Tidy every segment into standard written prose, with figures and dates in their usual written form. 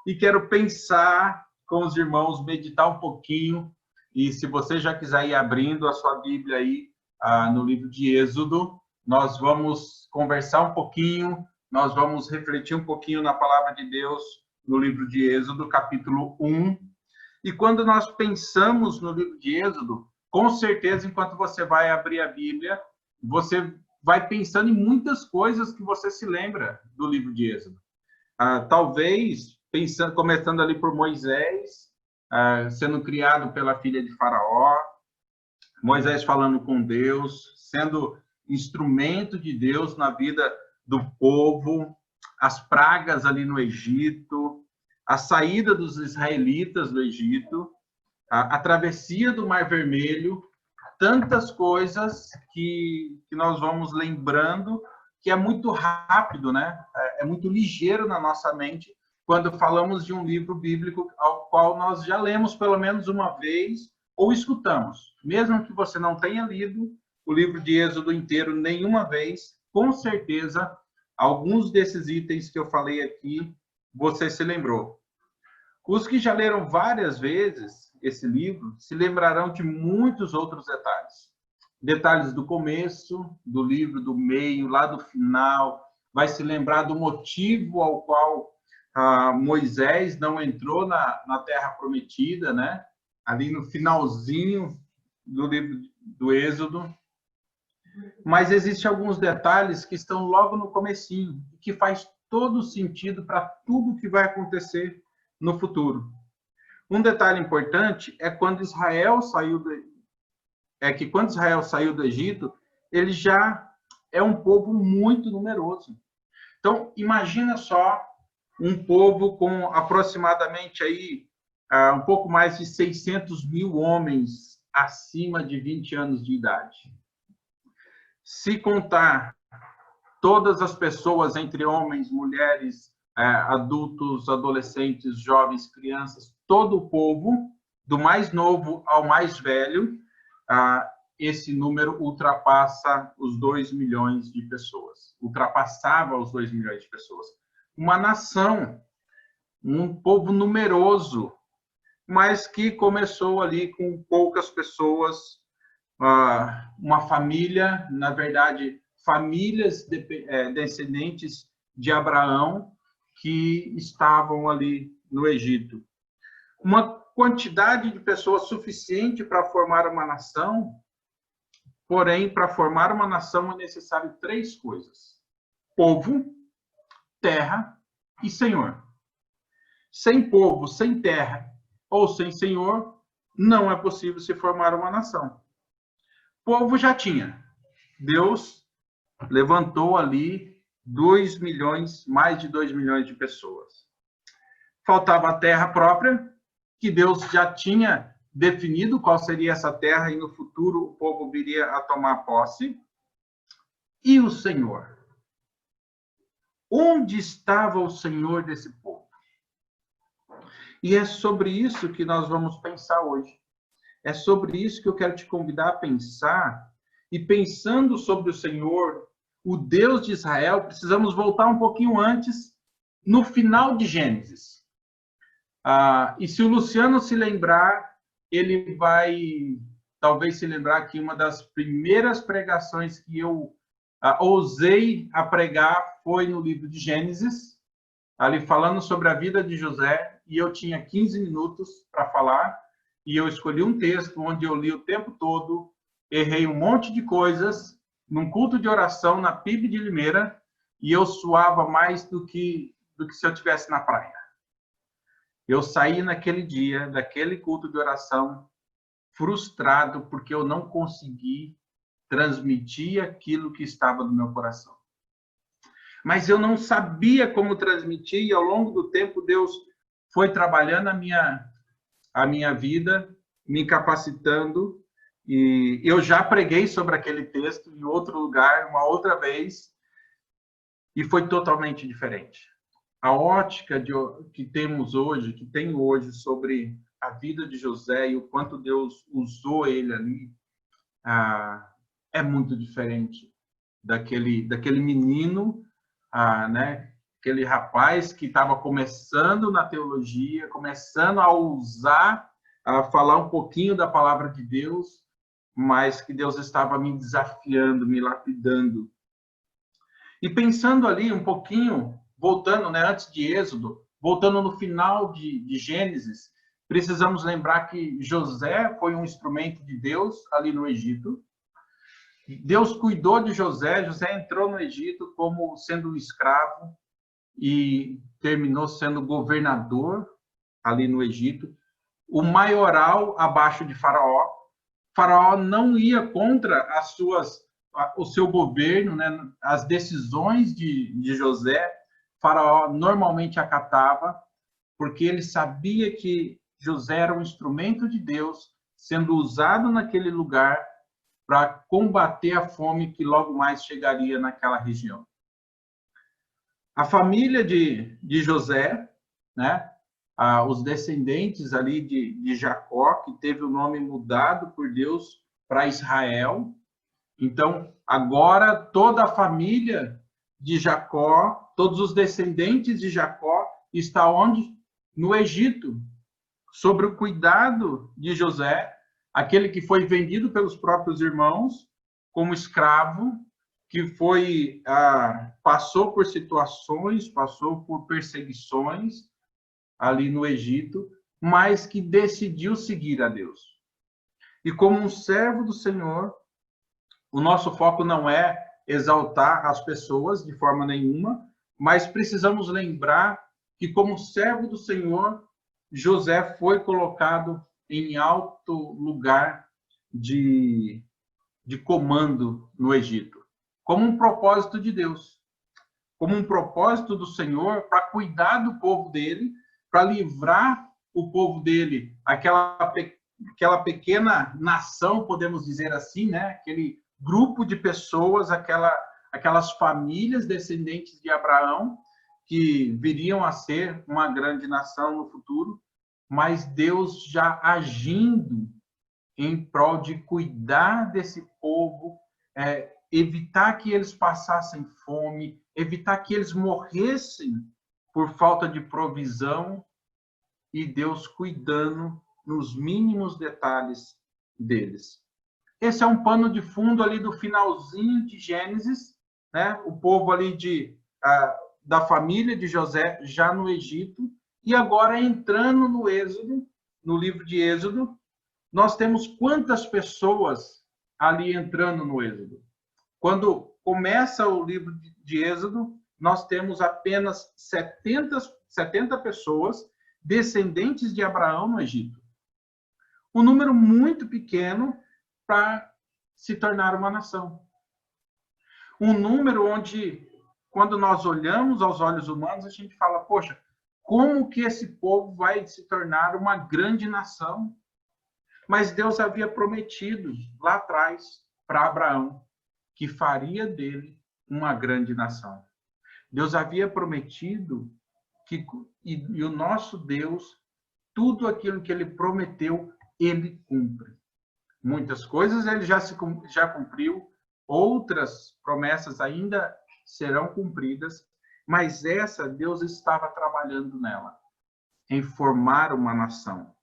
e quero pensar com os irmãos, meditar um pouquinho. E se você já quiser ir abrindo a sua Bíblia aí no livro de Êxodo, nós vamos conversar um pouquinho, nós vamos refletir um pouquinho na palavra de Deus no livro de Êxodo, capítulo 1. E quando nós pensamos no livro de Êxodo, com certeza, enquanto você vai abrir a Bíblia, você vai pensando em muitas coisas que você se lembra do livro de Êxodo. Talvez, pensando, começando ali por Moisés, sendo criado pela filha de Faraó, Moisés falando com Deus, sendo instrumento de Deus na vida do povo, as pragas ali no Egito, a saída dos israelitas do Egito, a travessia do Mar Vermelho, tantas coisas que nós vamos lembrando, que é muito rápido, né? É muito ligeiro na nossa mente, quando falamos de um livro bíblico ao qual nós já lemos pelo menos uma vez ou escutamos. Mesmo que você não tenha lido o livro de Êxodo inteiro nenhuma vez, com certeza, alguns desses itens que eu falei aqui, você se lembrou. Os que já leram várias vezes esse livro se lembrarão de muitos outros detalhes. Detalhes do começo do livro, do meio, lá do final. Vai se lembrar do motivo ao qual Moisés não entrou na Terra Prometida, né? Ali no finalzinho do livro do Êxodo. Mas existem alguns detalhes que estão logo no comecinho, que faz todo sentido para tudo que vai acontecer no futuro. Um detalhe importante é quando Israel saiu do Egito, ele já é um povo muito numeroso. Então, imagina só um povo com aproximadamente aí um pouco mais de 600 mil homens acima de 20 anos de idade. Se contar todas as pessoas, entre homens, mulheres, adultos, adolescentes, jovens, crianças, todo o povo, do mais novo ao mais velho, esse número ultrapassa os 2 milhões de pessoas. Ultrapassava os 2 milhões de pessoas. Uma nação, um povo numeroso, mas que começou ali com poucas pessoas, uma família, na verdade, famílias descendentes de Abraão que estavam ali no Egito. Uma quantidade de pessoas suficiente para formar uma nação, porém, para formar uma nação é necessário 3 coisas: povo, terra e senhor. Sem povo, sem terra ou sem senhor, não é possível se formar uma nação. Povo já tinha. Deus levantou ali 2 milhões, mais de 2 milhões de pessoas. Faltava a terra própria, que Deus já tinha definido qual seria essa terra e no futuro o povo viria a tomar posse. E o Senhor? Onde estava o Senhor desse povo? E é sobre isso que nós vamos pensar hoje. É sobre isso que eu quero te convidar a pensar. E pensando sobre o Senhor, o Deus de Israel, precisamos voltar um pouquinho antes, no final de Gênesis. E se o Luciano se lembrar, ele vai talvez se lembrar que uma das primeiras pregações que eu ousei a pregar foi no livro de Gênesis, ali falando sobre a vida de José, e eu tinha 15 minutos para falar, e eu escolhi um texto onde eu li o tempo todo, errei um monte de coisas, num culto de oração na PIB de Limeira, e eu suava mais do que se eu estivesse na praia. Eu saí naquele dia, daquele culto de oração, frustrado, porque eu não consegui transmitir aquilo que estava no meu coração. Mas eu não sabia como transmitir, e ao longo do tempo Deus foi trabalhando a minha vida, me capacitando, e eu já preguei sobre aquele texto em outro lugar, uma outra vez, e foi totalmente diferente. A ótica que temos hoje, que tenho hoje sobre a vida de José e o quanto Deus usou ele ali, é muito diferente daquele menino, né, aquele rapaz que estava começando na teologia, começando a usar, a falar um pouquinho da palavra de Deus, mas que Deus estava me desafiando, me lapidando. E pensando ali um pouquinho, voltando, né, antes de Êxodo, voltando no final de Gênesis, precisamos lembrar que José foi um instrumento de Deus ali no Egito. Deus cuidou de José, José entrou no Egito como sendo um escravo e terminou sendo governador ali no Egito. O maioral abaixo de Faraó. Faraó não ia contra o seu governo, né? As decisões de José, Faraó normalmente acatava, porque ele sabia que José era um instrumento de Deus sendo usado naquele lugar para combater a fome que logo mais chegaria naquela região. A família de José, né? Os descendentes ali de Jacó, que teve o nome mudado por Deus para Israel. Então, agora toda a família de Jacó, todos os descendentes de Jacó, está onde? No Egito, sob o cuidado de José, aquele que foi vendido pelos próprios irmãos como escravo, que passou por situações, passou por perseguições ali no Egito, mas que decidiu seguir a Deus. E como um servo do Senhor, o nosso foco não é exaltar as pessoas de forma nenhuma, mas precisamos lembrar que como servo do Senhor, José foi colocado em alto lugar de comando no Egito, como um propósito de Deus, como um propósito do Senhor para cuidar do povo dele, para livrar o povo dele, aquela pequena nação, podemos dizer assim, né? Aquele grupo de pessoas, aquelas famílias descendentes de Abraão, que viriam a ser uma grande nação no futuro, mas Deus já agindo em prol de cuidar desse povo, evitar que eles passassem fome, evitar que eles morressem por falta de provisão, e Deus cuidando nos mínimos detalhes deles. Esse é um pano de fundo ali do finalzinho de Gênesis, né? O povo ali da família de José já no Egito, e agora entrando no Êxodo, no livro de Êxodo, nós temos quantas pessoas ali entrando no Êxodo? Quando começa o livro de Êxodo, nós temos apenas 70 pessoas descendentes de Abraão no Egito. Um número muito pequeno para se tornar uma nação. Um número onde, quando nós olhamos aos olhos humanos, a gente fala, poxa, como que esse povo vai se tornar uma grande nação? Mas Deus havia prometido lá atrás para Abraão que faria dele uma grande nação. Deus havia prometido e o nosso Deus, tudo aquilo que ele prometeu, ele cumpre. Muitas coisas ele já cumpriu, outras promessas ainda serão cumpridas, mas essa Deus estava trabalhando nela, em formar uma nação.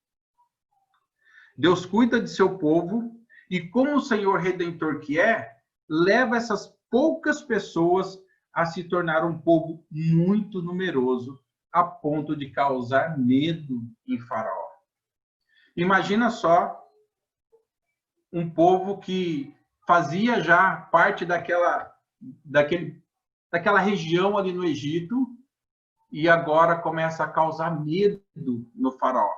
Deus cuida de seu povo e, como o Senhor Redentor que é, leva essas poucas pessoas a se tornar um povo muito numeroso, a ponto de causar medo em Faraó. Imagina só um povo que fazia já parte daquela região ali no Egito e agora começa a causar medo no Faraó.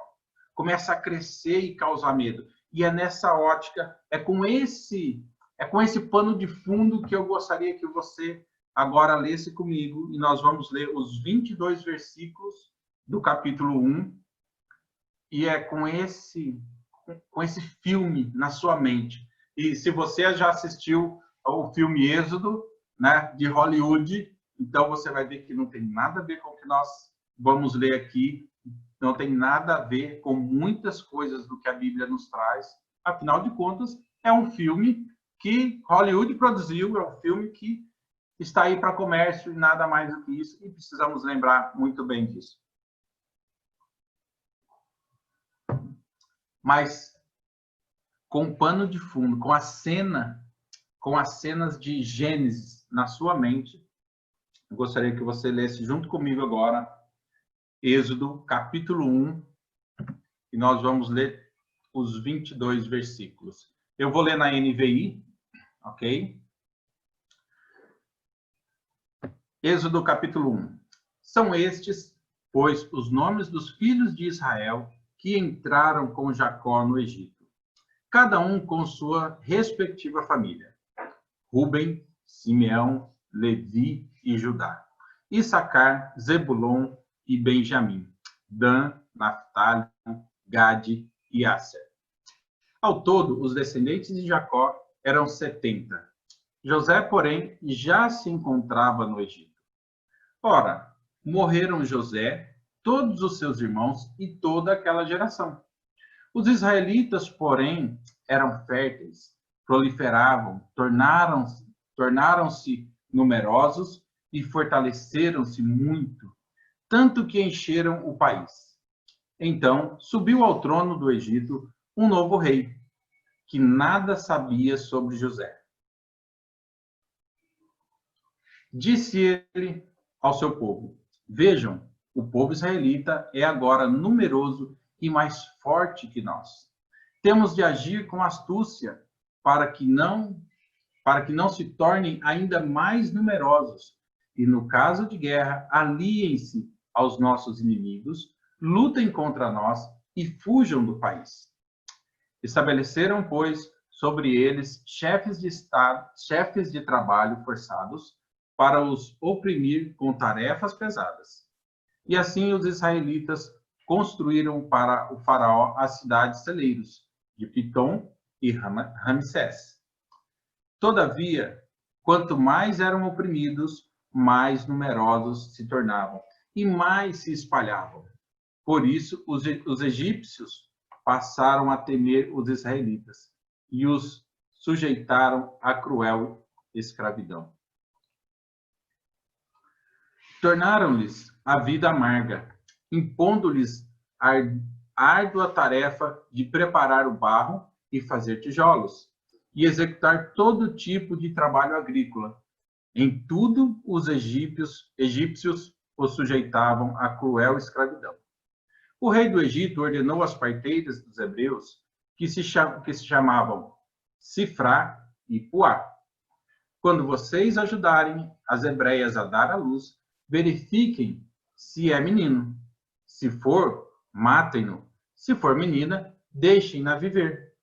Começa a crescer e causar medo. E é nessa ótica, é com esse pano de fundo que eu gostaria que você agora lesse comigo, e nós vamos ler os 22 versículos do capítulo 1, e é com esse filme na sua mente. E se você já assistiu ao filme Êxodo, né, de Hollywood, então você vai ver que não tem nada a ver com o que nós vamos ler aqui, não tem nada a ver com muitas coisas do que a Bíblia nos traz. Afinal de contas, é um filme que Hollywood produziu, é um filme que está aí para comércio e nada mais do que isso, e precisamos lembrar muito bem disso. Mas com pano de fundo, com as cenas de Gênesis na sua mente, eu gostaria que você lesse junto comigo agora Êxodo, capítulo 1, e nós vamos ler os 22 versículos. Eu vou ler na NVI, ok? Êxodo, capítulo 1. São estes, pois, os nomes dos filhos de Israel que entraram com Jacó no Egito, cada um com sua respectiva família. Ruben, Simeão, Levi e Judá. Issacar, Zebulon e Benjamim. Dan, Naftali, Gade e Asser. Ao todo, os descendentes de Jacó eram 70. José, porém, já se encontrava no Egito. Ora, morreram José, todos os seus irmãos e toda aquela geração. Os israelitas, porém, eram férteis, proliferavam, tornaram-se numerosos e fortaleceram-se muito, tanto que encheram o país. Então, subiu ao trono do Egito um novo rei, que nada sabia sobre José. Disse ele ao seu povo: Vejam, o povo israelita é agora numeroso e mais forte que nós. Temos de agir com astúcia para que não se tornem ainda mais numerosos. E no caso de guerra, aliem-se aos nossos inimigos, lutem contra nós e fujam do país. Estabeleceram, pois, sobre eles chefes de trabalho forçados para os oprimir com tarefas pesadas. E assim os israelitas construíram para o faraó as cidades celeiros de Pitom e Ramsés. Todavia, quanto mais eram oprimidos, mais numerosos se tornavam e mais se espalhavam. Por isso, os egípcios passaram a temer os israelitas e os sujeitaram à cruel escravidão. Tornaram-lhes a vida amarga, impondo-lhes a árdua tarefa de preparar o barro e fazer tijolos, e executar todo tipo de trabalho agrícola. Em tudo, os egípcios os sujeitavam à cruel escravidão. O rei do Egito ordenou às parteiras dos hebreus, que se chamavam Sifrá e Puá: quando vocês ajudarem as hebreias a dar à luz, verifiquem se é menino. Se for, matem-no. Se for menina, deixem-na viver.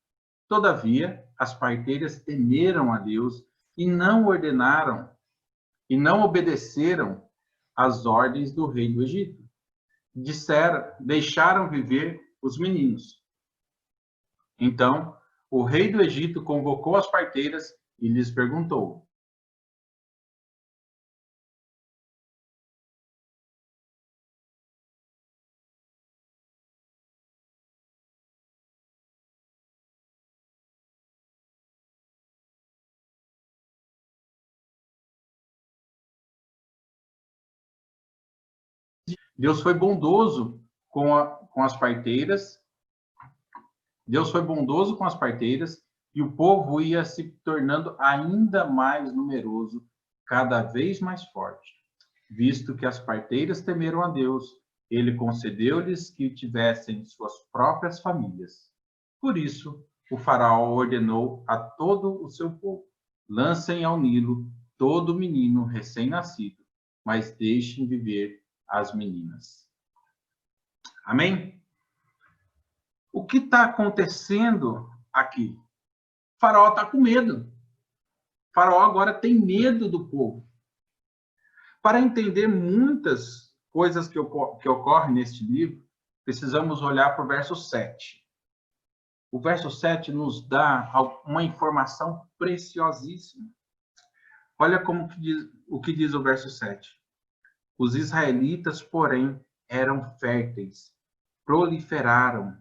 Todavia, as parteiras temeram a Deus e não obedeceram às ordens do rei do Egito. Deixaram viver os meninos. Então, o rei do Egito convocou as parteiras e lhes perguntou: Deus foi bondoso com as parteiras. Deus foi bondoso com as parteiras e o povo ia se tornando ainda mais numeroso, cada vez mais forte. Visto que as parteiras temeram a Deus, ele concedeu-lhes que tivessem suas próprias famílias. Por isso, o faraó ordenou a todo o seu povo: lancem ao Nilo todo menino recém-nascido, mas deixem viver as meninas. Amém? O que está acontecendo aqui? O faraó está com medo. O faraó agora tem medo do povo. Para entender muitas coisas que ocorrem neste livro, precisamos olhar para o verso 7. O verso 7 nos dá uma informação preciosíssima. Olha o que diz o verso 7. Os israelitas, porém, eram férteis, proliferaram,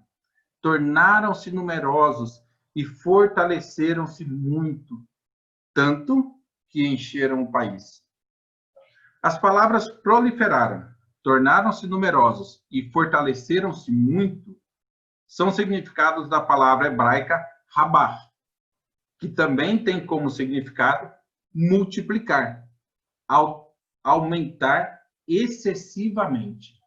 tornaram-se numerosos e fortaleceram-se muito, tanto que encheram o país. As palavras proliferaram, tornaram-se numerosas e fortaleceram-se muito, são significados da palavra hebraica rabá, que também tem como significado multiplicar, aumentar excessivamente.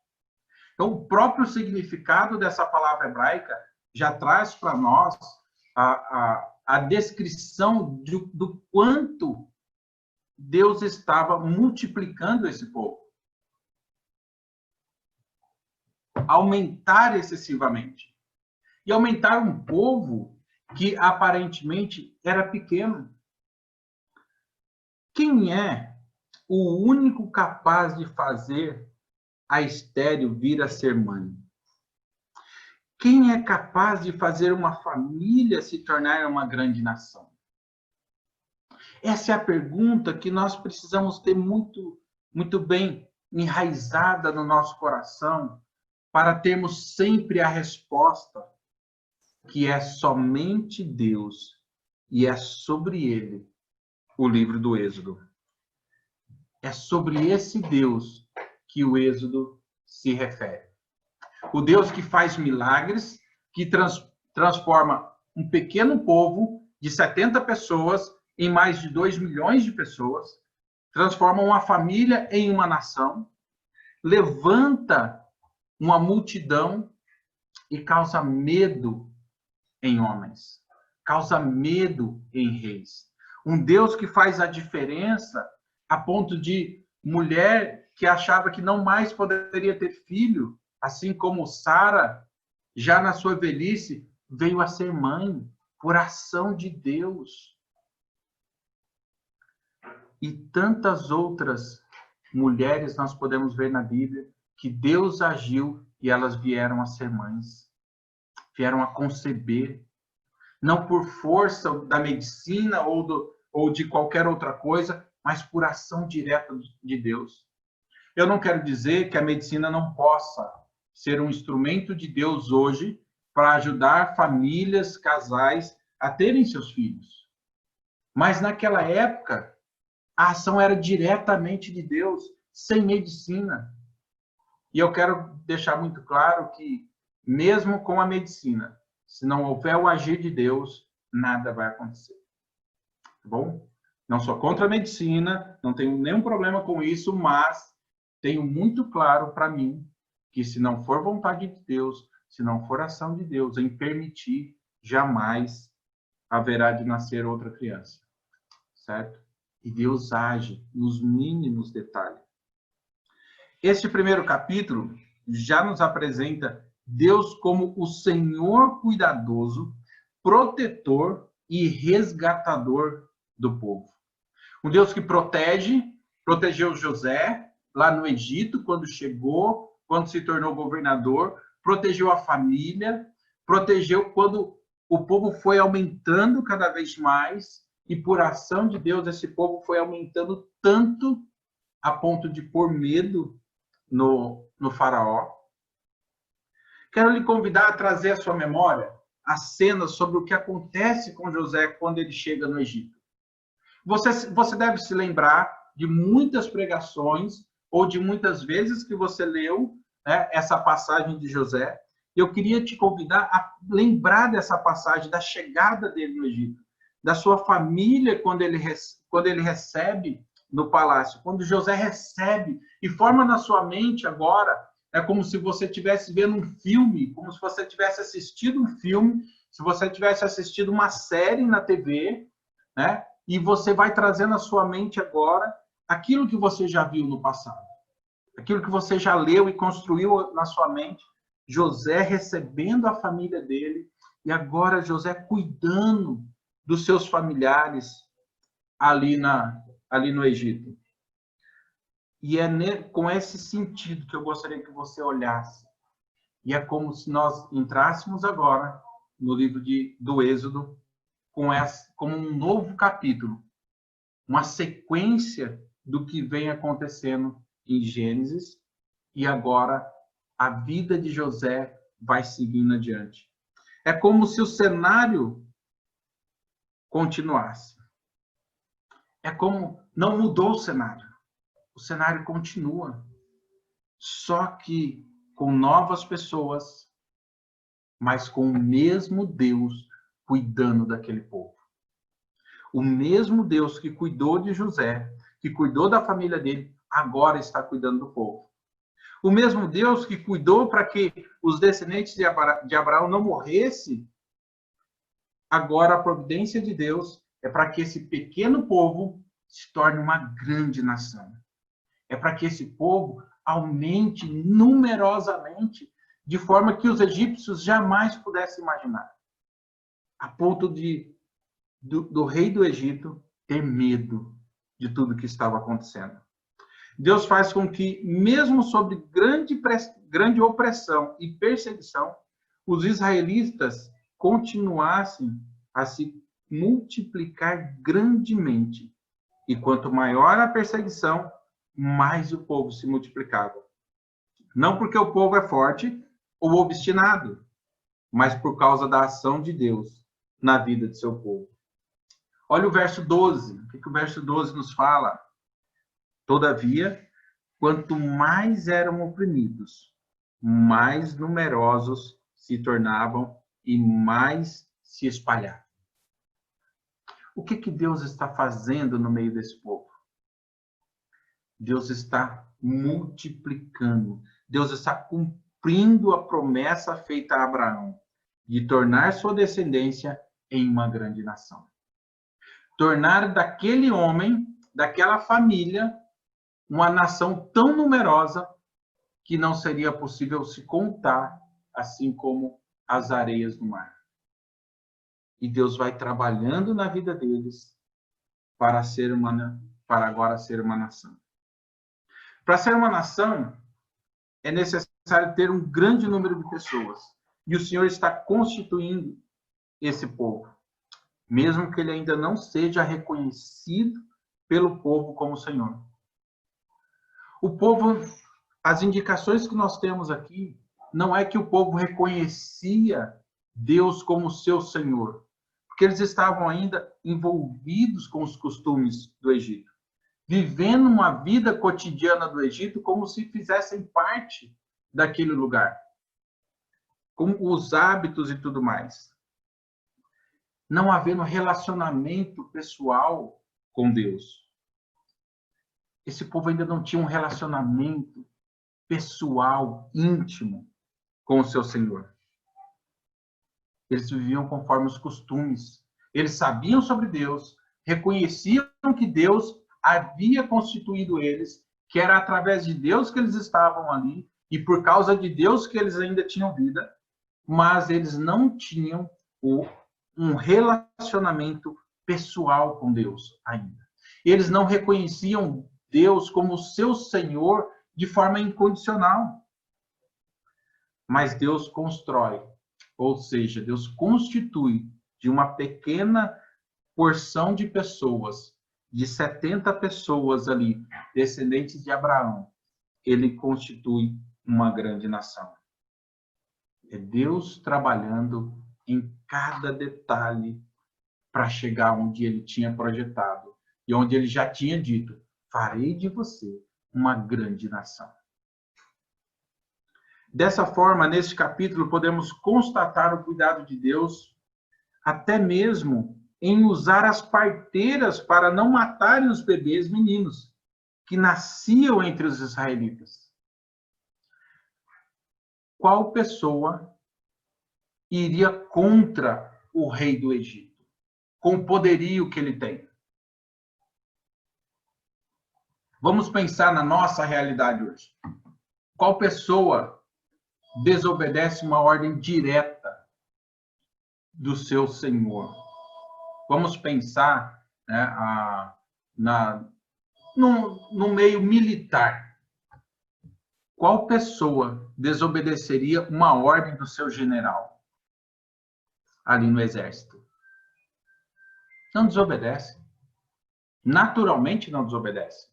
Então, o próprio significado dessa palavra hebraica já traz para nós a descrição do quanto Deus estava multiplicando esse povo. Aumentar excessivamente. E aumentar um povo que aparentemente era pequeno. Quem é o único capaz de fazer a estéril vir a ser mãe? Quem é capaz de fazer uma família se tornar uma grande nação? Essa é a pergunta que nós precisamos ter muito bem enraizada no nosso coração, para termos sempre a resposta, que é somente Deus, e é sobre ele o livro do Êxodo. É sobre esse Deus que o Êxodo se refere. O Deus que faz milagres, que transforma um pequeno povo de 70 pessoas em mais de 2 milhões de pessoas, transforma uma família em uma nação, levanta uma multidão e causa medo em homens, causa medo em reis. Um Deus que faz a diferença a ponto de mulher que achava que não mais poderia ter filho, assim como Sara, já na sua velhice, veio a ser mãe por ação de Deus. E tantas outras mulheres nós podemos ver na Bíblia que Deus agiu e elas vieram a ser mães, vieram a conceber, não por força da medicina ou de qualquer outra coisa, mas por ação direta de Deus. Eu não quero dizer que a medicina não possa ser um instrumento de Deus hoje para ajudar famílias, casais a terem seus filhos. Mas naquela época, a ação era diretamente de Deus, sem medicina. E eu quero deixar muito claro que, mesmo com a medicina, se não houver o agir de Deus, nada vai acontecer. Tá bom? Não sou contra a medicina, não tenho nenhum problema com isso, mas tenho muito claro para mim que se não for vontade de Deus, se não for ação de Deus em permitir, jamais haverá de nascer outra criança. Certo? E Deus age nos mínimos detalhes. Este primeiro capítulo já nos apresenta Deus como o Senhor cuidadoso, protetor e resgatador do povo. Um Deus que protegeu José lá no Egito, quando chegou, quando se tornou governador, protegeu a família, protegeu quando o povo foi aumentando cada vez mais, e por ação de Deus esse povo foi aumentando tanto a ponto de pôr medo no faraó. Quero lhe convidar a trazer à sua memória as cenas sobre o que acontece com José quando ele chega no Egito. Você deve se lembrar de muitas pregações ou de muitas vezes que você leu, né, essa passagem de José. Eu queria te convidar a lembrar dessa passagem, da chegada dele no Egito, da sua família quando ele recebe no palácio, quando José recebe e forma na sua mente agora, é como se você estivesse vendo um filme, como se você tivesse assistido um filme, se você tivesse assistido uma série na TV, né? E você vai trazendo à sua mente agora aquilo que você já viu no passado, aquilo que você já leu e construiu na sua mente, José recebendo a família dele, e agora José cuidando dos seus familiares ali no Egito. E é com esse sentido que eu gostaria que você olhasse. E é como se nós entrássemos agora no livro do Êxodo como um novo capítulo, uma sequência do que vem acontecendo em Gênesis, e agora a vida de José vai seguindo adiante. É como se o cenário continuasse. É como não mudou o cenário. o cenário continua. Só que com novas pessoas, mas com o mesmo Deus cuidando daquele povo. O mesmo Deus que cuidou de José, que cuidou da família dele, agora está cuidando do povo. O mesmo Deus que cuidou para que os descendentes de Abraão não morressem, agora a providência de Deus é para que esse pequeno povo se torne uma grande nação. É para que esse povo aumente numerosamente, de forma que os egípcios jamais pudessem imaginar. A ponto do rei do Egito ter medo de tudo que estava acontecendo. Deus faz com que, mesmo sob grande opressão e perseguição, os israelitas continuassem a se multiplicar grandemente. E quanto maior a perseguição, mais o povo se multiplicava. Não porque o povo é forte ou obstinado, mas por causa da ação de Deus na vida de seu povo. Olha o verso 12. O que o verso 12 nos fala? Todavia, quanto mais eram oprimidos, mais numerosos se tornavam e mais se espalhavam. O que Deus está fazendo no meio desse povo? Deus está multiplicando. Deus está cumprindo a promessa feita a Abraão de tornar sua descendência em uma grande nação. Tornar daquele homem, daquela família, uma nação tão numerosa que não seria possível se contar, assim como as areias do mar. E Deus vai trabalhando na vida deles para agora ser uma nação. Para ser uma nação, é necessário ter um grande número de pessoas. E o Senhor está constituindo esse povo, mesmo que ele ainda não seja reconhecido pelo povo como Senhor. O povo, as indicações que nós temos aqui, não é que o povo reconhecia Deus como seu Senhor, porque eles estavam ainda envolvidos com os costumes do Egito, vivendo uma vida cotidiana do Egito como se fizessem parte daquele lugar, com os hábitos e tudo mais. Não havendo relacionamento pessoal com Deus. Esse povo ainda não tinha um relacionamento pessoal, íntimo, com o seu Senhor. Eles viviam conforme os costumes. Eles sabiam sobre Deus, reconheciam que Deus havia constituído eles, que era através de Deus que eles estavam ali, e por causa de Deus que eles ainda tinham vida, mas eles não tinham um relacionamento pessoal com Deus ainda. Eles não reconheciam Deus como seu Senhor de forma incondicional. Mas Deus constrói, ou seja, Deus constitui de uma pequena porção de pessoas, de 70 pessoas ali, descendentes de Abraão, ele constitui uma grande nação. É Deus trabalhando em cada detalhe para chegar onde ele tinha projetado e onde ele já tinha dito: farei de você uma grande nação. Dessa forma, neste capítulo, podemos constatar o cuidado de Deus, até mesmo em usar as parteiras para não matarem os bebês meninos que nasciam entre os israelitas. Qual pessoa iria contra o rei do Egito, com o poderio que ele tem? Vamos pensar na nossa realidade hoje. Qual pessoa desobedece uma ordem direta do seu Senhor? Vamos pensar, né, no meio militar. Qual pessoa desobedeceria uma ordem do seu general ali no exército? Não desobedece. Naturalmente não desobedece.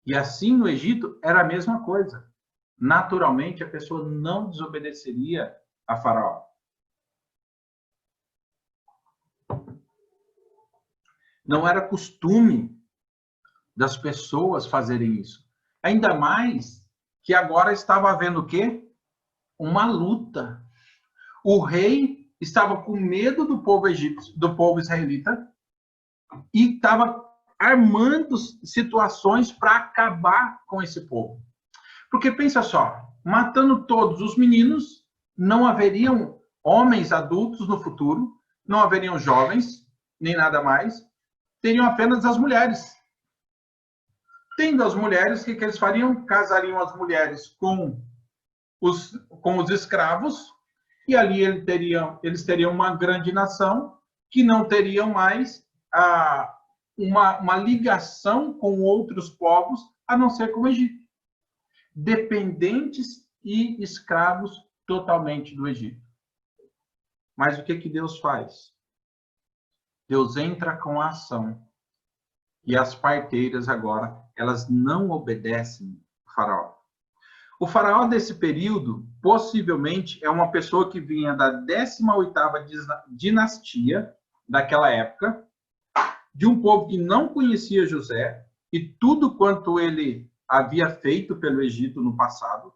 E assim no Egito era a mesma coisa. Naturalmente a pessoa não desobedeceria a Faraó. Não era costume das pessoas fazerem isso. Ainda mais que agora estava havendo o quê? Uma luta. O rei estava com medo do povo egípcio, do povo israelita, e estava armando situações para acabar com esse povo. Porque pensa só, matando todos os meninos, não haveriam homens adultos no futuro, não haveriam jovens, nem nada mais, teriam apenas as mulheres. Tendo as mulheres, o que eles fariam? Casariam as mulheres com os escravos, e ali eles teriam uma grande nação que não teriam mais uma ligação com outros povos, a não ser com o Egito. Dependentes e escravos totalmente do Egito. Mas o que Deus faz? Deus entra com a ação. E as parteiras agora, elas não obedecem ao faraó. O faraó desse período, possivelmente, é uma pessoa que vinha da 18ª dinastia daquela época, de um povo que não conhecia José e tudo quanto ele havia feito pelo Egito no passado.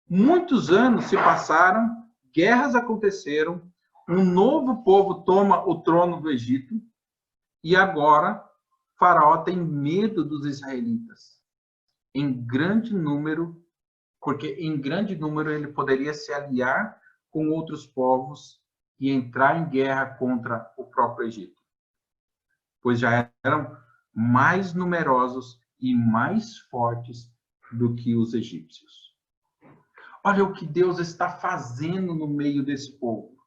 Muitos anos se passaram, guerras aconteceram, um novo povo toma o trono do Egito e agora Faraó tem medo dos israelitas. Em grande número, porque em grande número ele poderia se aliar com outros povos e entrar em guerra contra o próprio Egito, pois já eram mais numerosos e mais fortes do que os egípcios. Olha o que Deus está fazendo no meio desse povo.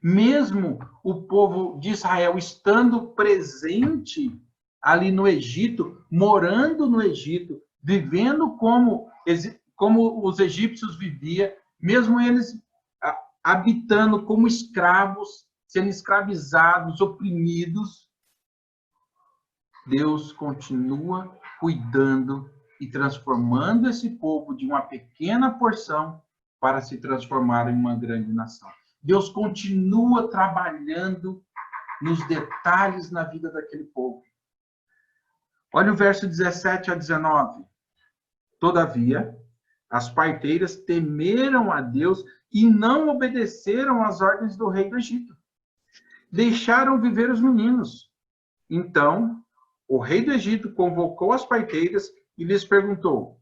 Mesmo o povo de Israel estando presente ali no Egito, morando no Egito, vivendo como os egípcios viviam, mesmo eles habitando como escravos, sendo escravizados, oprimidos, Deus continua cuidando e transformando esse povo de uma pequena porção para se transformar em uma grande nação. Deus continua trabalhando nos detalhes na vida daquele povo. Olha o verso 17 a 19. Todavia, as parteiras temeram a Deus e não obedeceram às ordens do rei do Egito. Deixaram viver os meninos. Então, o rei do Egito convocou as parteiras e lhes perguntou: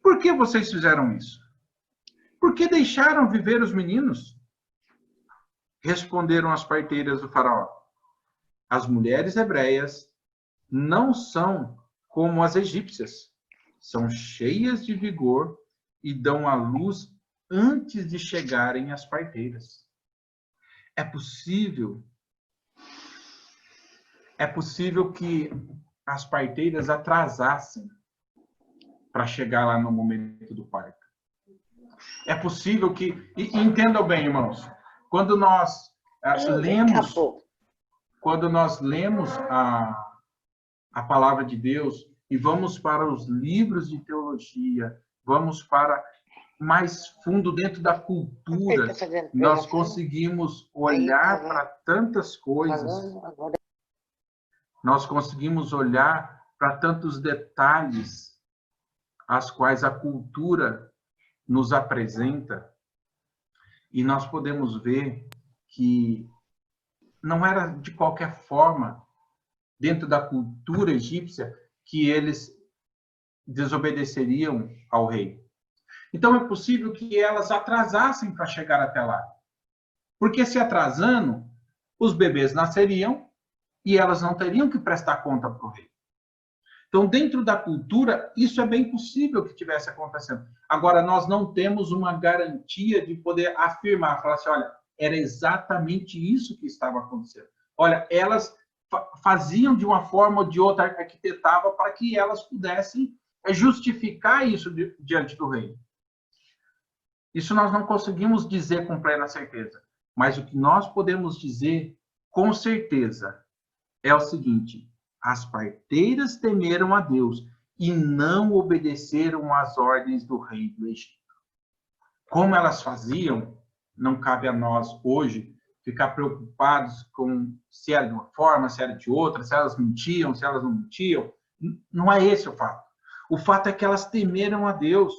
por que vocês fizeram isso? Por que deixaram viver os meninos? Responderam as parteiras do faraó: as mulheres hebreias não são como as egípcias. São cheias de vigor e dão à luz antes de chegarem às parteiras. É possível que as parteiras atrasassem para chegar lá no momento do parto. É possível que... E entendam bem, irmãos, quando nós lemos a palavra de Deus e vamos para os livros de teologia, vamos para mais fundo dentro da cultura, nós conseguimos olhar para tantas coisas, nós conseguimos olhar para tantos detalhes as quais a cultura nos apresenta, e nós podemos ver que não era de qualquer forma, dentro da cultura egípcia, que eles desobedeceriam ao rei. Então é possível que elas atrasassem para chegar até lá. Porque se atrasando, os bebês nasceriam e elas não teriam que prestar conta para o rei. Então, dentro da cultura, isso é bem possível que tivesse acontecendo. Agora, nós não temos uma garantia de poder afirmar, falar assim, olha, era exatamente isso que estava acontecendo. Olha, elas faziam de uma forma ou de outra, arquitetava para que elas pudessem justificar isso diante do rei. Isso nós não conseguimos dizer com plena certeza. Mas o que nós podemos dizer com certeza é o seguinte: as parteiras temeram a Deus e não obedeceram às ordens do rei do Egito. Como elas faziam, não cabe a nós hoje ficar preocupados com se era de uma forma, se era de outra, se elas mentiam, se elas não mentiam. Não é esse o fato. O fato é que elas temeram a Deus.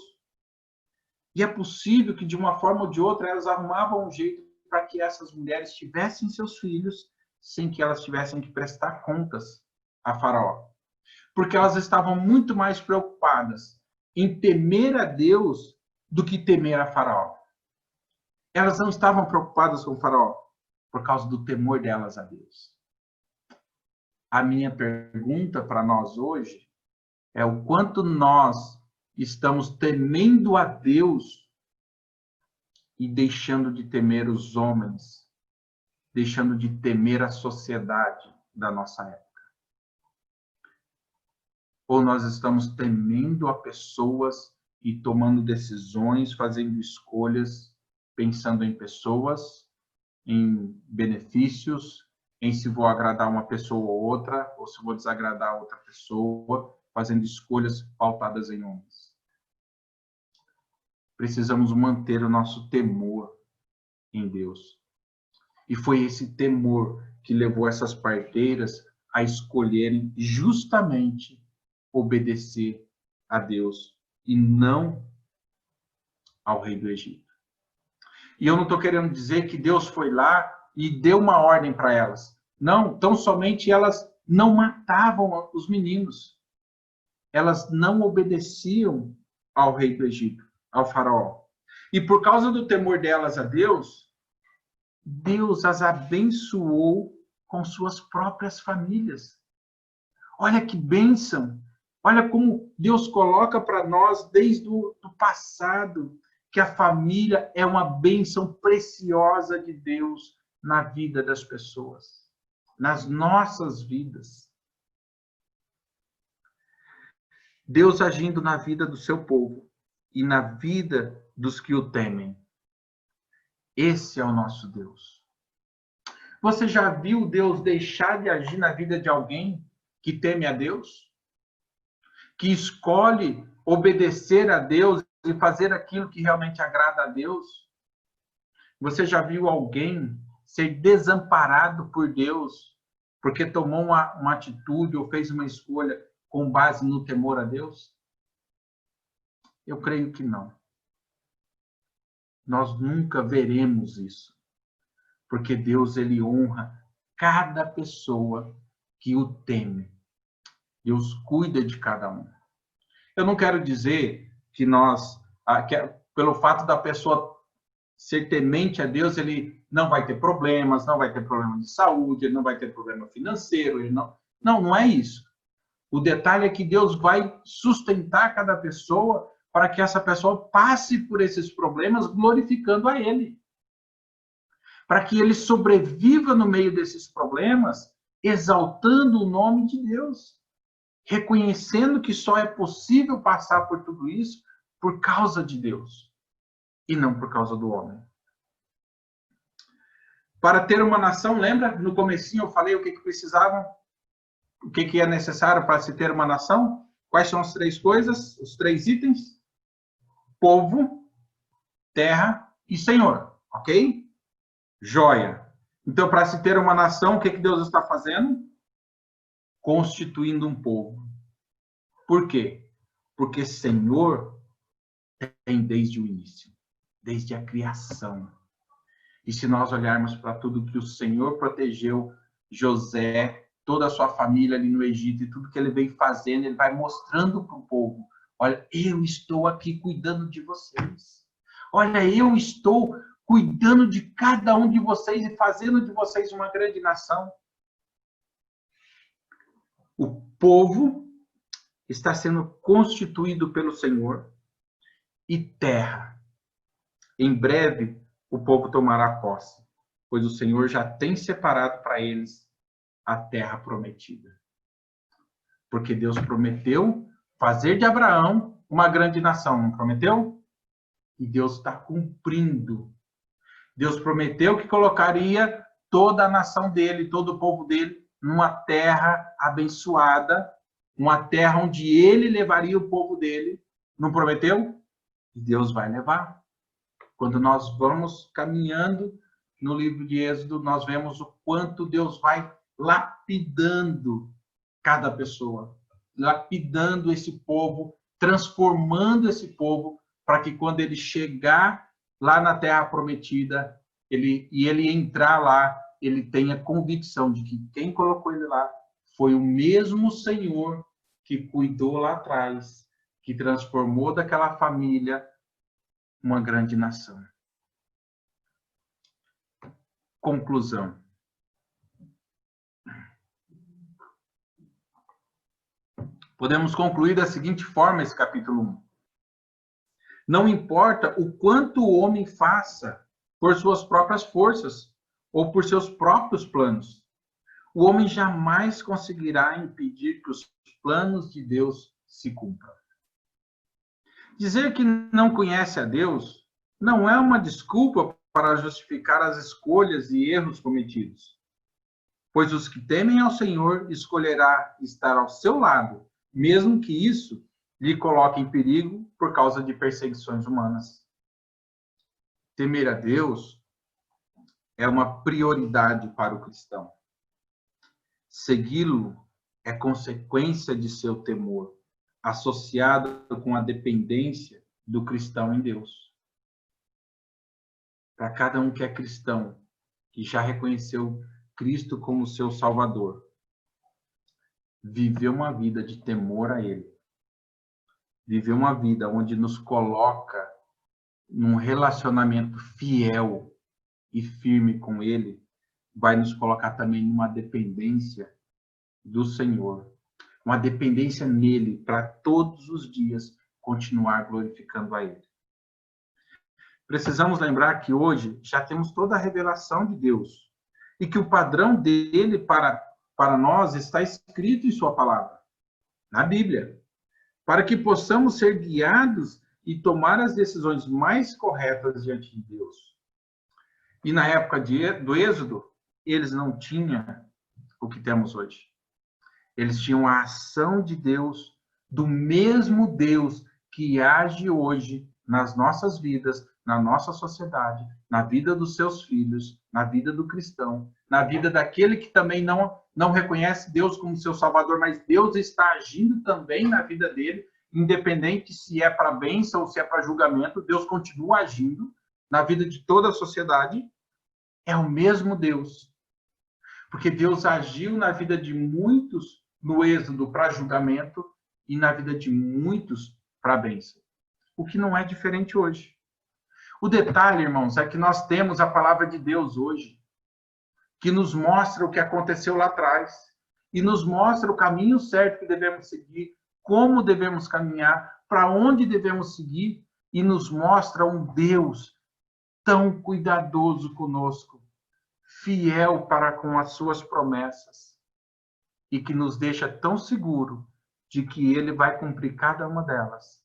E é possível que, de uma forma ou de outra, elas arrumavam um jeito para que essas mulheres tivessem seus filhos sem que elas tivessem que prestar contas a Faraó. Porque elas estavam muito mais preocupadas em temer a Deus do que temer a Faraó. Elas não estavam preocupadas com o Faraó por causa do temor delas a Deus. A minha pergunta para nós hoje é o quanto nós estamos temendo a Deus e deixando de temer os homens, deixando de temer a sociedade da nossa época. Ou nós estamos temendo a pessoas e tomando decisões, fazendo escolhas, pensando em pessoas, em benefícios, em se vou agradar uma pessoa ou outra, ou se vou desagradar outra pessoa, fazendo escolhas pautadas em homens. Precisamos manter o nosso temor em Deus. E foi esse temor que levou essas parteiras a escolherem justamente obedecer a Deus e não ao rei do Egito. E eu não estou querendo dizer que Deus foi lá e deu uma ordem para elas. Não, tão somente elas não matavam os meninos. Elas não obedeciam ao rei do Egito, ao faraó. E por causa do temor delas a Deus, Deus as abençoou com suas próprias famílias. Olha que bênção! Olha como Deus coloca para nós desde o passado que a família é uma bênção preciosa de Deus na vida das pessoas, nas nossas vidas. Deus agindo na vida do seu povo e na vida dos que o temem. Esse é o nosso Deus. Você já viu Deus deixar de agir na vida de alguém que teme a Deus? Que escolhe obedecer a Deus e fazer aquilo que realmente agrada a Deus? Você já viu alguém ser desamparado por Deus porque tomou uma atitude ou fez uma escolha com base no temor a Deus? Eu creio que não. Nós nunca veremos isso, porque Deus ele honra cada pessoa que o teme. Deus cuida de cada um. Eu não quero dizer que nós, pelo fato da pessoa ser temente a Deus, ele não vai ter problemas, não vai ter problema de saúde, ele não vai ter problema financeiro, ele não é isso. O detalhe é que Deus vai sustentar cada pessoa para que essa pessoa passe por esses problemas glorificando a Ele. Para que ele sobreviva no meio desses problemas, exaltando o nome de Deus. Reconhecendo que só é possível passar por tudo isso por causa de Deus e não por causa do homem. Para ter uma nação, lembra? No comecinho eu falei o que precisavam, o que é necessário para se ter uma nação? Quais são as três coisas, os três itens? Povo, terra e Senhor, ok? Joia. Então, para se ter uma nação, o que Deus está fazendo? Constituindo um povo. Por quê? Porque Senhor tem desde o início, desde a criação. E se nós olharmos para tudo que o Senhor protegeu José, toda a sua família ali no Egito, e tudo que ele veio fazendo, ele vai mostrando para o povo. Olha, eu estou aqui cuidando de vocês. Olha, eu estou cuidando de cada um de vocês e fazendo de vocês uma grande nação. O povo está sendo constituído pelo Senhor e terra. Em breve, o povo tomará posse, pois o Senhor já tem separado para eles a terra prometida. Porque Deus prometeu fazer de Abraão uma grande nação, não prometeu? E Deus está cumprindo. Deus prometeu que colocaria toda a nação dele, todo o povo dele, numa terra abençoada, uma terra onde ele levaria o povo dele. Não prometeu? E Deus vai levar. Quando nós vamos caminhando no livro de Êxodo, nós vemos o quanto Deus vai lapidando cada pessoa, lapidando esse povo, transformando esse povo, para que quando ele chegar lá na Terra Prometida, ele entrar lá, ele tenha convicção de que quem colocou ele lá foi o mesmo Senhor que cuidou lá atrás, que transformou daquela família uma grande nação. Conclusão. Podemos concluir da seguinte forma esse capítulo 1. Não importa o quanto o homem faça por suas próprias forças ou por seus próprios planos, o homem jamais conseguirá impedir que os planos de Deus se cumpram. Dizer que não conhece a Deus não é uma desculpa para justificar as escolhas e erros cometidos, pois os que temem ao Senhor escolherá estar ao seu lado, mesmo que isso lhe coloque em perigo por causa de perseguições humanas. Temer a Deus é uma prioridade para o cristão. Segui-lo é consequência de seu temor, associado com a dependência do cristão em Deus. Para cada um que é cristão, que já reconheceu Cristo como seu Salvador, viver uma vida de temor a Ele, viver uma vida onde nos coloca num relacionamento fiel e firme com Ele, vai nos colocar também numa dependência do Senhor, uma dependência nele para todos os dias continuar glorificando a Ele. Precisamos lembrar que hoje já temos toda a revelação de Deus e que o padrão dele para nós está escrito em sua palavra, na Bíblia, para que possamos ser guiados e tomar as decisões mais corretas diante de Deus. E na época do Êxodo, eles não tinham o que temos hoje. Eles tinham a ação de Deus, do mesmo Deus que age hoje nas nossas vidas, na nossa sociedade, na vida dos seus filhos, na vida do cristão, na vida daquele que também não reconhece Deus como seu Salvador, mas Deus está agindo também na vida dele, independente se é para bênção ou se é para julgamento, Deus continua agindo na vida de toda a sociedade. É o mesmo Deus. Porque Deus agiu na vida de muitos no Êxodo para julgamento e na vida de muitos para bênção. O que não é diferente hoje. O detalhe, irmãos, é que nós temos a palavra de Deus hoje, que nos mostra o que aconteceu lá atrás e nos mostra o caminho certo que devemos seguir, como devemos caminhar, para onde devemos seguir, e nos mostra um Deus tão cuidadoso conosco, fiel para com as suas promessas, e que nos deixa tão seguro de que ele vai cumprir cada uma delas,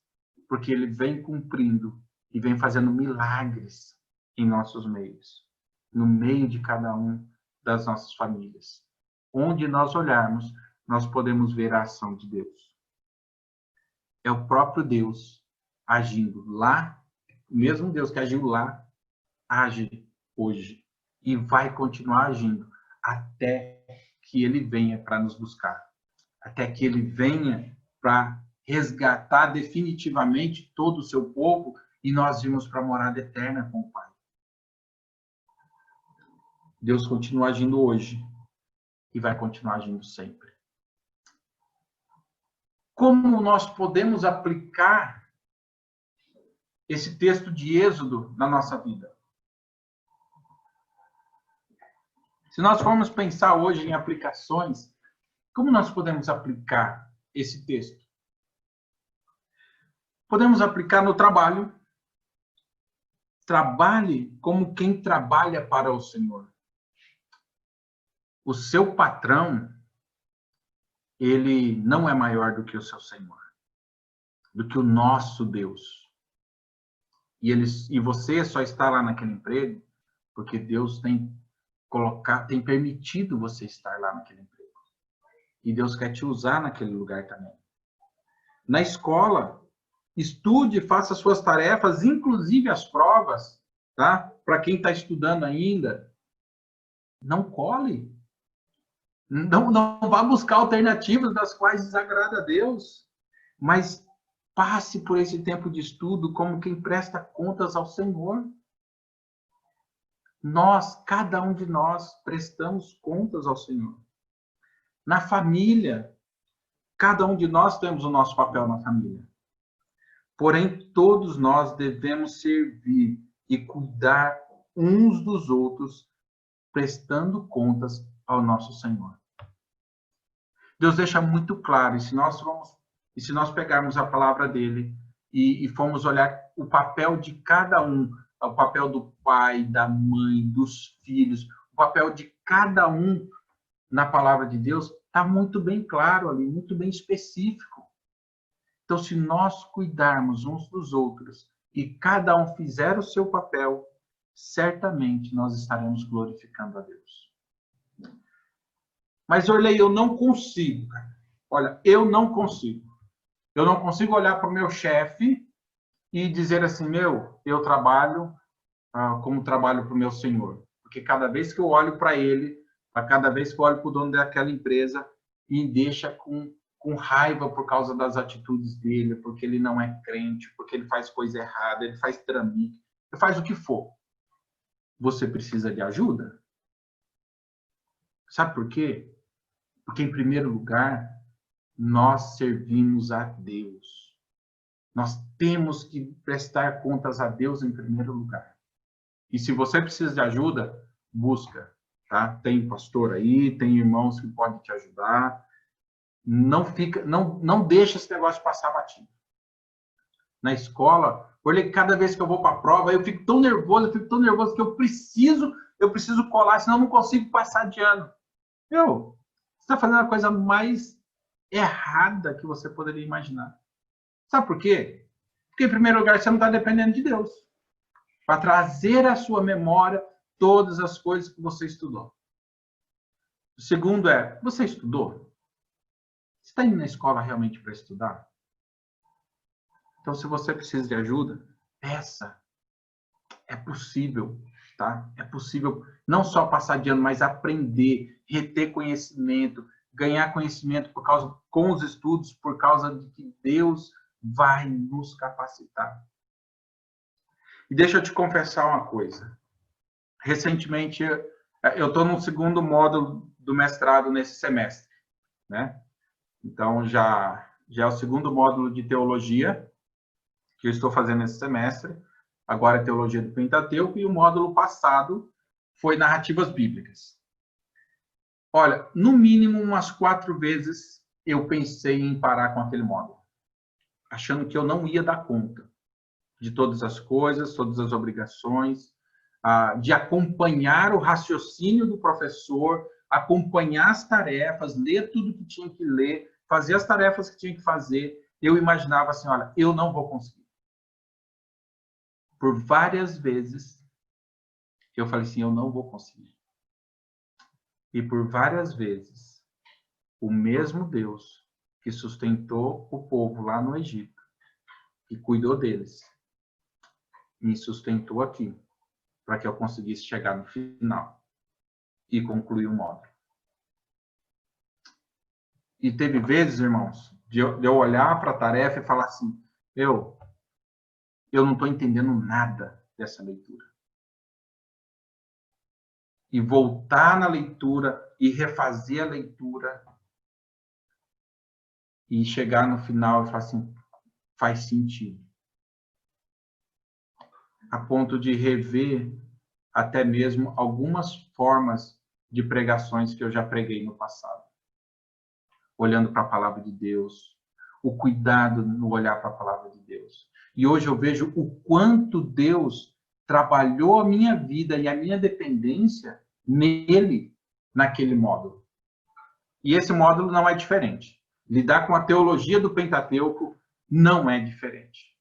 porque ele vem cumprindo e vem fazendo milagres em nossos meios, no meio de cada um das nossas famílias. Onde nós olharmos, nós podemos ver a ação de Deus. É o próprio Deus agindo lá, o mesmo Deus que agiu lá, age hoje e vai continuar agindo até que ele venha para nos buscar, até que ele venha para resgatar definitivamente todo o seu povo e nós irmos para a morada eterna com o Pai. Deus continua agindo hoje e vai continuar agindo sempre. Como nós podemos aplicar esse texto de Êxodo na nossa vida? Se nós formos pensar hoje em aplicações, como nós podemos aplicar esse texto? Podemos aplicar no trabalho. Trabalhe como quem trabalha para o Senhor. O seu patrão, ele não é maior do que o seu Senhor, do que o nosso Deus. E você só está lá naquele emprego porque Deus tem permitido você estar lá naquele emprego. E Deus quer te usar naquele lugar também. Na escola, estude, faça suas tarefas, inclusive as provas, tá? Para quem está estudando ainda, não cole. Não vá buscar alternativas das quais desagrada a Deus, mas passe por esse tempo de estudo como quem presta contas ao Senhor. Nós, cada um de nós, prestamos contas ao Senhor. Na família, cada um de nós temos o nosso papel na família. Porém, todos nós devemos servir e cuidar uns dos outros, prestando contas ao nosso Senhor. Deus deixa muito claro, e se nós pegarmos a palavra dele e formos olhar o papel de cada um, o papel do pai, da mãe, dos filhos, o papel de cada um na palavra de Deus, está muito bem claro ali, muito bem específico. Então, se nós cuidarmos uns dos outros e cada um fizer o seu papel, certamente nós estaremos glorificando a Deus. Mas, Orley, eu não consigo. Olha, eu não consigo. Eu não consigo olhar para o meu chefe e dizer assim, eu trabalho como trabalho para o meu Senhor. Porque cada vez que eu olho para ele, cada vez que eu olho para o dono daquela empresa, me deixa com raiva por causa das atitudes dele, porque ele não é crente, porque ele faz coisa errada, ele faz tramite, ele faz o que for. Você precisa de ajuda? Sabe por quê? Porque, em primeiro lugar, nós servimos a Deus. Nós temos que prestar contas a Deus em primeiro lugar. E se você precisa de ajuda, busca, tá? Tem pastor aí, tem irmãos que podem te ajudar. Não deixa esse negócio passar batido. Na escola, olha, cada vez que eu vou para a prova, eu fico tão nervoso que eu preciso colar, senão eu não consigo passar de ano. Você está fazendo a coisa mais errada que você poderia imaginar. Sabe por quê? Porque, em primeiro lugar, você não está dependendo de Deus para trazer à sua memória todas as coisas que você estudou. O segundo você estudou? Você está indo na escola realmente para estudar? Então, se você precisa de ajuda, peça. É possível, tá? É possível não só passar de ano, mas aprender, reter conhecimento, ganhar conhecimento com os estudos, por causa de que Deus vai nos capacitar. E deixa eu te confessar uma coisa. Recentemente, eu estou no segundo módulo do mestrado nesse semestre, né? Então, já é o segundo módulo de teologia que eu estou fazendo esse semestre. Agora é teologia do Pentateuco e o módulo passado foi narrativas bíblicas. Olha, no mínimo umas 4 vezes eu pensei em parar com aquele módulo, achando que eu não ia dar conta de todas as coisas, todas as obrigações, de acompanhar o raciocínio do professor, acompanhar as tarefas, ler tudo que tinha que ler, fazer as tarefas que tinha que fazer. Eu imaginava assim, olha, eu não vou conseguir. Por várias vezes, eu falei assim, eu não vou conseguir. E por várias vezes, o mesmo Deus que sustentou o povo lá no Egito, que cuidou deles, me sustentou aqui, para que eu conseguisse chegar no final e concluir o módulo. E teve vezes, irmãos, de eu olhar para a tarefa e falar assim, eu não estou entendendo nada dessa leitura. E voltar na leitura e refazer a leitura e chegar no final e falar assim, faz sentido. A ponto de rever até mesmo algumas formas de pregações que eu já preguei no passado. Olhando para a palavra de Deus, o cuidado no olhar para a palavra de Deus. E hoje eu vejo o quanto Deus trabalhou a minha vida e a minha dependência nele, naquele módulo. E esse módulo não é diferente. Lidar com a teologia do Pentateuco não é diferente.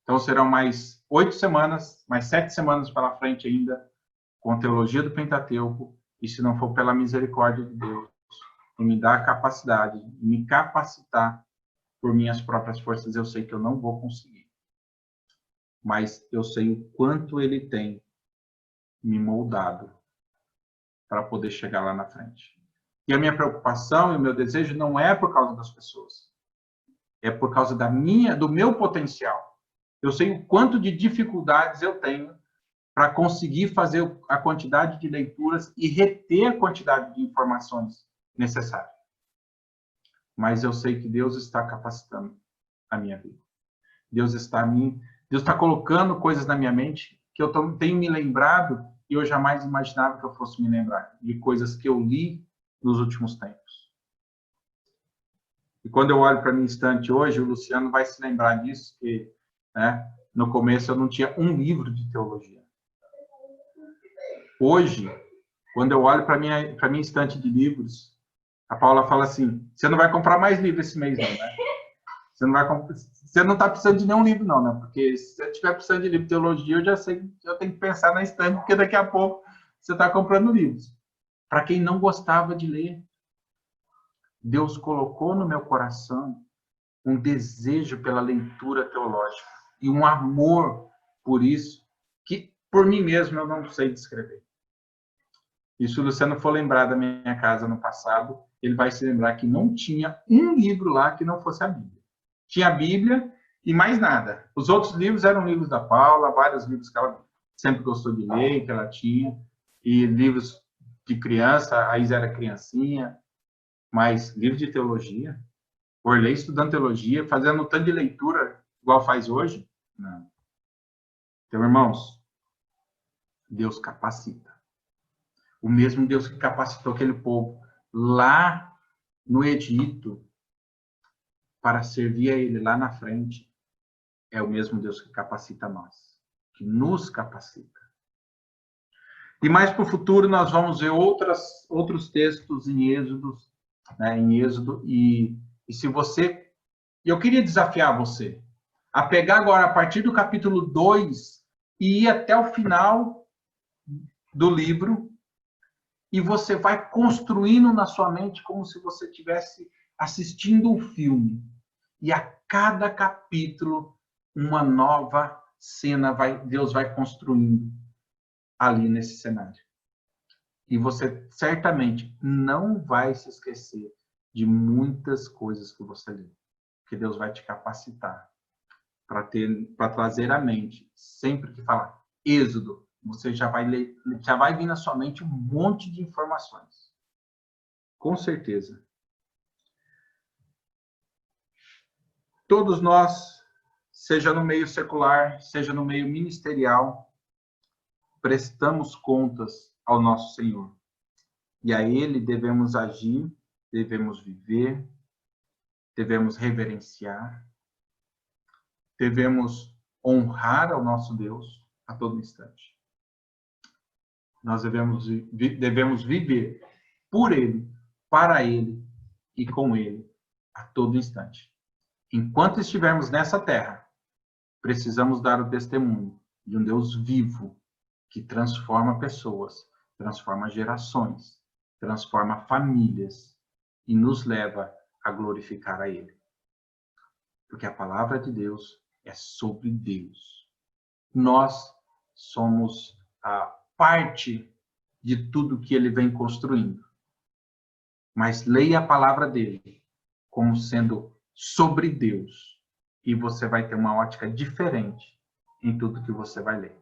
Então serão mais 8 semanas, mais 7 semanas pela frente ainda, com a teologia do Pentateuco, e se não for pela misericórdia de Deus, e me dar a capacidade, me capacitar por minhas próprias forças, eu sei que eu não vou conseguir. Mas eu sei o quanto ele tem me moldado para poder chegar lá na frente. E a minha preocupação e o meu desejo não é por causa das pessoas. É por causa do meu potencial. Eu sei o quanto de dificuldades eu tenho para conseguir fazer a quantidade de leituras e reter a quantidade de informações necessárias. Mas eu sei que Deus está capacitando a minha vida. Deus está colocando coisas na minha mente que eu tenho me lembrado e eu jamais imaginava que eu fosse me lembrar de coisas que eu li nos últimos tempos. E quando eu olho para a minha estante hoje, o Luciano vai se lembrar disso, que, né, no começo eu não tinha um livro de teologia. Hoje, quando eu olho para a minha estante de livros, a Paula fala assim, você não vai comprar mais livro esse mês não, né? Você não está precisando de nenhum livro não, né? Porque se você estiver precisando de livro de teologia, eu já sei que eu tenho que pensar na estante, porque daqui a pouco você está comprando livros. Para quem não gostava de ler, Deus colocou no meu coração um desejo pela leitura teológica e um amor por isso, que por mim mesmo eu não sei descrever. E se o Luciano for lembrar da minha casa no passado, ele vai se lembrar que não tinha um livro lá que não fosse a Bíblia. Tinha a Bíblia e mais nada. Os outros livros eram livros da Paula, vários livros que ela sempre gostou de ler, que ela tinha, e livros de criança, a Isa era criancinha, mas livro de teologia, Orley estudando teologia, fazendo um tanto de leitura, igual faz hoje, não. Então, irmãos, Deus capacita. O mesmo Deus que capacitou aquele povo lá no Egito para servir a Ele lá na frente, é o mesmo Deus que capacita nós, que nos capacita. E mais para o futuro nós vamos ver outros textos em Êxodo, né, e se você... Eu queria desafiar você a pegar agora, a partir do capítulo 2, e ir até o final do livro, e você vai construindo na sua mente como se você estivesse assistindo um filme. E a cada capítulo, uma nova cena Deus vai construindo ali nesse cenário. E você certamente não vai se esquecer de muitas coisas que você lê. Porque Deus vai te capacitar para trazer à mente, sempre que falar Êxodo, você já vai ler, já vai vir na sua mente um monte de informações. Com certeza. Todos nós, seja no meio secular, seja no meio ministerial, prestamos contas ao nosso Senhor. E a Ele devemos agir, devemos viver, devemos reverenciar, devemos honrar ao nosso Deus a todo instante. Nós devemos viver por Ele, para Ele e com Ele a todo instante. Enquanto estivermos nessa terra, precisamos dar o testemunho de um Deus vivo que transforma pessoas, transforma gerações, transforma famílias e nos leva a glorificar a Ele. Porque a palavra de Deus é sobre Deus. Nós somos a parte de tudo que Ele vem construindo. Mas leia a palavra dele como sendo sobre Deus. E você vai ter uma ótica diferente em tudo que você vai ler.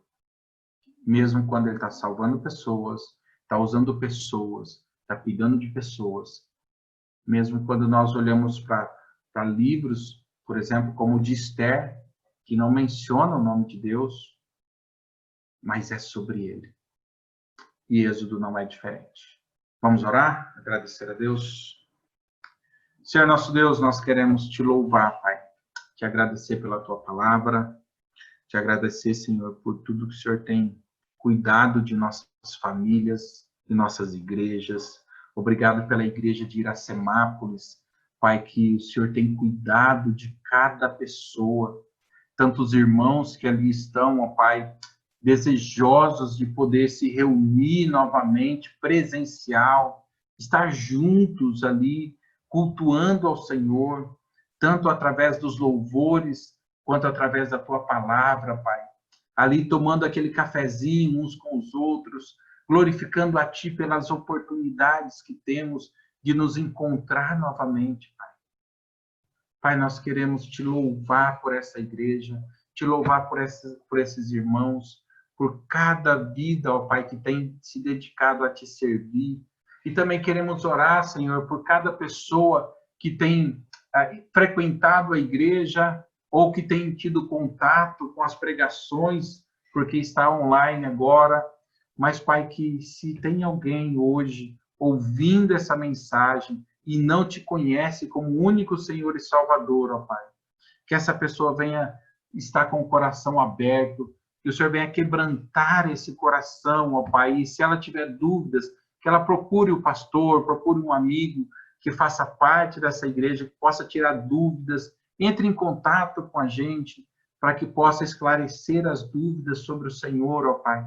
Mesmo quando ele está salvando pessoas, está usando pessoas, está cuidando de pessoas. Mesmo quando nós olhamos para livros, por exemplo, como o de Esther, que não menciona o nome de Deus, mas é sobre ele. E Êxodo não é diferente. Vamos orar? Agradecer a Deus. Senhor nosso Deus, nós queremos te louvar, Pai. Te agradecer pela tua palavra. Te agradecer, Senhor, por tudo que o Senhor tem cuidado de nossas famílias, de nossas igrejas. Obrigado pela igreja de Iracemápolis, Pai, que o Senhor tem cuidado de cada pessoa. Tantos irmãos que ali estão, ó Pai, desejosos de poder se reunir novamente, presencial, estar juntos ali, cultuando ao Senhor, tanto através dos louvores, quanto através da Tua palavra, Pai. Ali tomando aquele cafezinho uns com os outros, glorificando a Ti pelas oportunidades que temos de nos encontrar novamente, Pai. Pai, nós queremos te louvar por essa igreja, te louvar por esses irmãos, por cada vida, ó Pai, que tem se dedicado a te servir. E também queremos orar, Senhor, por cada pessoa que tem frequentado a igreja ou que tem tido contato com as pregações, porque está online agora. Mas, Pai, que se tem alguém hoje ouvindo essa mensagem e não te conhece como único Senhor e Salvador, ó Pai, que essa pessoa venha estar com o coração aberto, que o Senhor venha quebrantar esse coração, ó Pai, e se ela tiver dúvidas, que ela procure o pastor, procure um amigo que faça parte dessa igreja, que possa tirar dúvidas, entre em contato com a gente, para que possa esclarecer as dúvidas sobre o Senhor, ó Pai,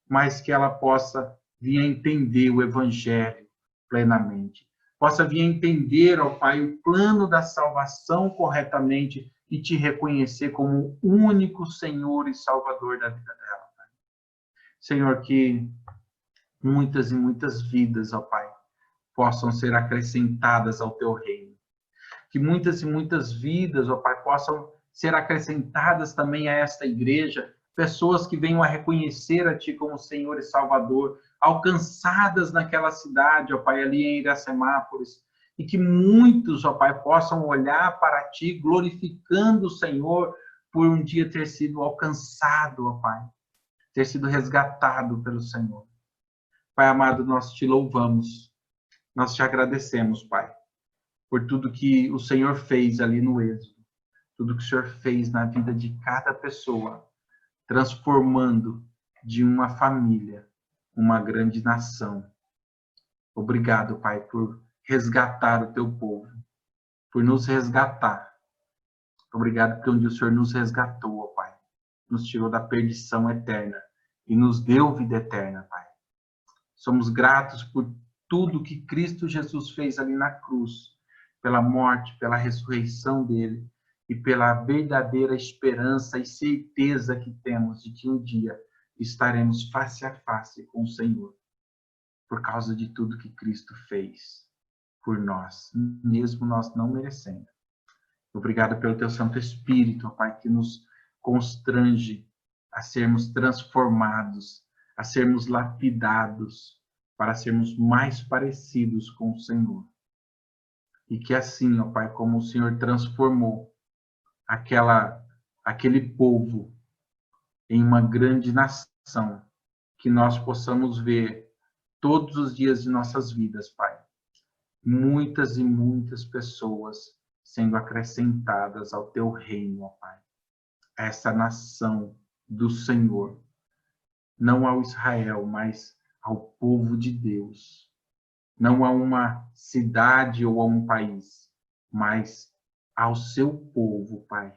mas que ela possa vir a entender o Evangelho plenamente. Possa vir a entender, ó Pai, o plano da salvação corretamente e te reconhecer como o único Senhor e Salvador da vida dela, Pai. Senhor, que muitas e muitas vidas, ó Pai, possam ser acrescentadas ao teu reino. Que muitas e muitas vidas, ó Pai, possam ser acrescentadas também a esta igreja, pessoas que venham a reconhecer a Ti como Senhor e Salvador, alcançadas naquela cidade, ó Pai, ali em Iracemápolis, e que muitos, ó Pai, possam olhar para Ti, glorificando o Senhor por um dia ter sido alcançado, ó Pai, ter sido resgatado pelo Senhor. Pai amado, nós Te louvamos, nós Te agradecemos, Pai, por tudo que o Senhor fez ali no Êxodo, tudo que o Senhor fez na vida de cada pessoa, transformando de uma família uma grande nação. Obrigado, Pai, por resgatar o teu povo, por nos resgatar. Obrigado porque um dia o Senhor nos resgatou, ó Pai, nos tirou da perdição eterna e nos deu vida eterna, Pai. Somos gratos por tudo que Cristo Jesus fez ali na cruz, pela morte, pela ressurreição dele e pela verdadeira esperança e certeza que temos de que um dia estaremos face a face com o Senhor, por causa de tudo que Cristo fez por nós, mesmo nós não merecendo. Obrigado pelo teu Santo Espírito, Pai, que nos constrange a sermos transformados, a sermos lapidados, para sermos mais parecidos com o Senhor. E que assim, ó Pai, como o Senhor transformou aquele povo em uma grande nação, que nós possamos ver todos os dias de nossas vidas, Pai, muitas e muitas pessoas sendo acrescentadas ao teu reino, ó Pai, a essa nação do Senhor, não ao Israel, mas ao povo de Deus, não a uma cidade ou a um país, mas ao seu povo, Pai,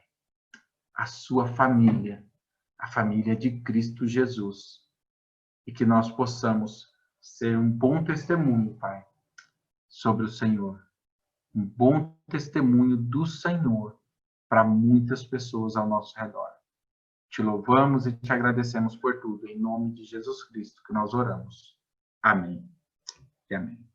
a sua família, a família de Cristo Jesus. E que nós possamos ser um bom testemunho, Pai, sobre o Senhor. Um bom testemunho do Senhor para muitas pessoas ao nosso redor. Te louvamos e te agradecemos por tudo. Em nome de Jesus Cristo que nós oramos. Amém e amém.